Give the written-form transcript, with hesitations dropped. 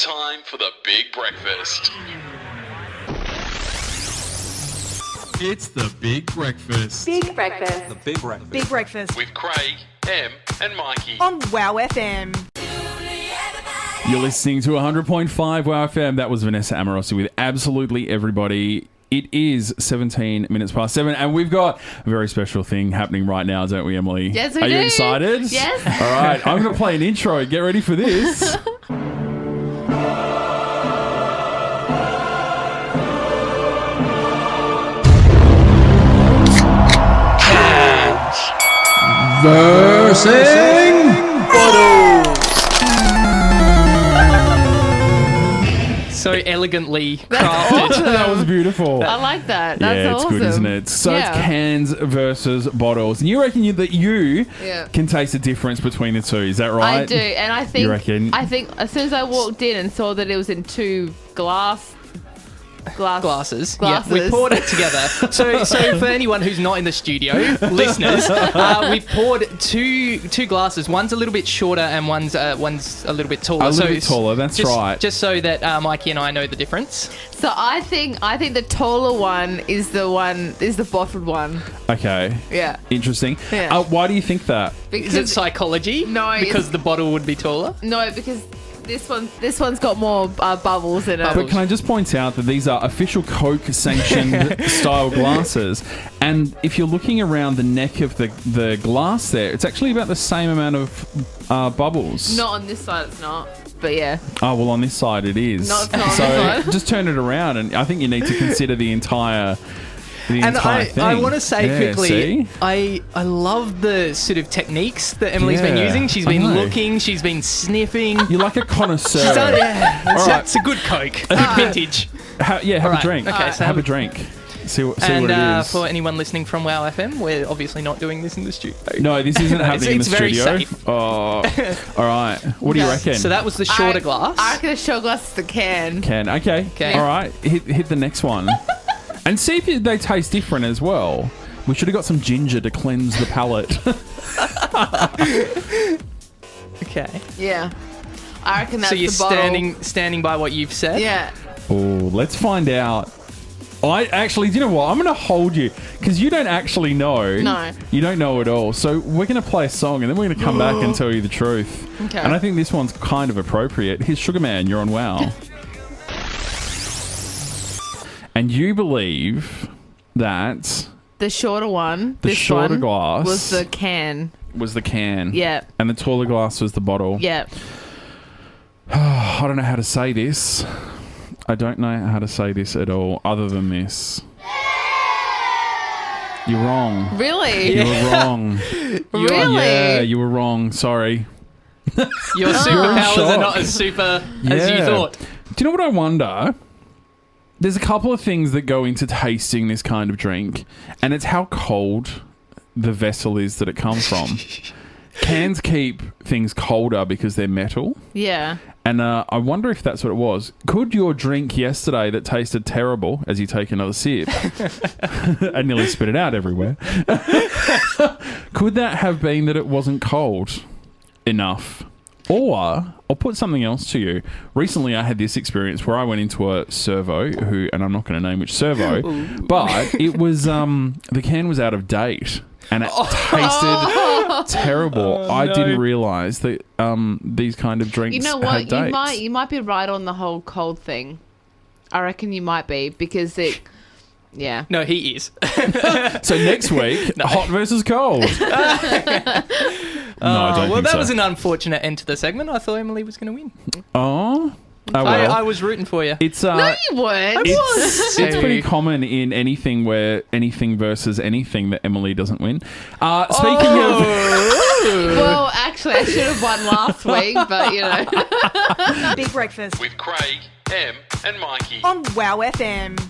time for the big breakfast. It's the Big Breakfast. Big breakfast. The Big Breakfast. Big breakfast. With Craig, Em, and Mikey. On WOWfm. You're listening to 100.5 WOWfm. That was Vanessa Amorosi with Absolutely Everybody. It is 17 minutes past 7, and we've got a very special thing happening right now, don't we, Emily? Yes, we Are do. you excited? Yes. All right, I'm going to play an intro. Get ready for this. So elegantly crafted. That was beautiful. I like that. That's yeah, it's awesome. good, isn't it? So Yeah. it's cans versus bottles. And you reckon that you Yeah. can taste the difference between the two. Is that right? I do, and I think You reckon? I think as soon as I walked in and saw that it was in two glasses. Yeah, we poured it together. So for anyone who's not in the studio, listeners, we poured two glasses. One's a little bit shorter and one's a little bit taller. A little bit taller, that's just, right. Just so that Mikey and I know the difference. So I think the taller one is the bottled one. Okay. Yeah. Interesting. Yeah. Why do you think that? Is it psychology? No, because the bottle would be taller. No, because this one's got more bubbles in it. But can I just point out that these are official Coke sanctioned style glasses, and if you're looking around the neck of the glass there, it's actually about the same amount of bubbles. Not on this side, it's not. But yeah. Oh, well, on this side it is. No, it's not on so this side. just turn it around, and I think you need to consider the entire thing. I want to say quickly, see? I love the sort of techniques that Emily's been Yeah, using. She's I been know. looking, she's been sniffing. You're like a connoisseur. She's done, yeah, All right. it's a good Coke, good vintage. Have All right. a drink. Okay, so have a drink. See what And it is. for anyone listening from WOW FM, we're obviously not doing this in the studio. No, this isn't happening it's in the very studio. safe. Oh, all right. What do you Okay. reckon? So that was the shorter I glass. reckon the short glass is the can. Can okay. Okay. All right. Hit the next one, and see if they taste different as well. We should have got some ginger to cleanse the palate. Okay. Yeah. I reckon that's So you're the bottle. standing by what you've said. Yeah. Oh, let's find out. I actually, do you know what? I'm going to hold you because you don't actually know. No. You don't know at all. So we're going to play a song and then we're going to come back and tell you the truth. Okay. And I think this one's kind of appropriate. Here's Sugar Man. You're on WOW. And you believe that The shorter one. the this shorter one, glass was the can. was the can. Yeah. And the taller glass was the bottle. Yeah. I don't know how to say this. I don't know how to say this at all other than this. You're wrong. Really? You were wrong. Really? Yeah, you were wrong. Sorry. Your superpowers are not as super as you Yeah. thought. Do you know what I wonder? There's a couple of things that go into tasting this kind of drink, and it's how cold the vessel is that it comes from. Cans keep things colder because they're metal. Yeah. And I wonder if that's what it was. Could your drink yesterday that tasted terrible as you take another sip, I nearly spit it out everywhere, could that have been that it wasn't cold enough? Or I'll put something else to you. Recently I had this experience where I went into a servo, and I'm not going to name which servo, but it was, the can was out of date. And it tasted terrible. I didn't realise that these kind of drinks You know had what? dates. You might be right on the whole cold thing. I reckon you might be because it. Yeah. No, he is. So next week, hot versus cold. No, I don't well, think that so. was an unfortunate end to the segment. I thought Emily was going to win. Oh well. I was rooting for you. It's No, you weren't. it's pretty common in anything where anything versus anything that Emily doesn't win. Speaking of. Well, actually, I should have won last week, but you know. Big breakfast. With Craig, Em, and Mikey. On WOWfm.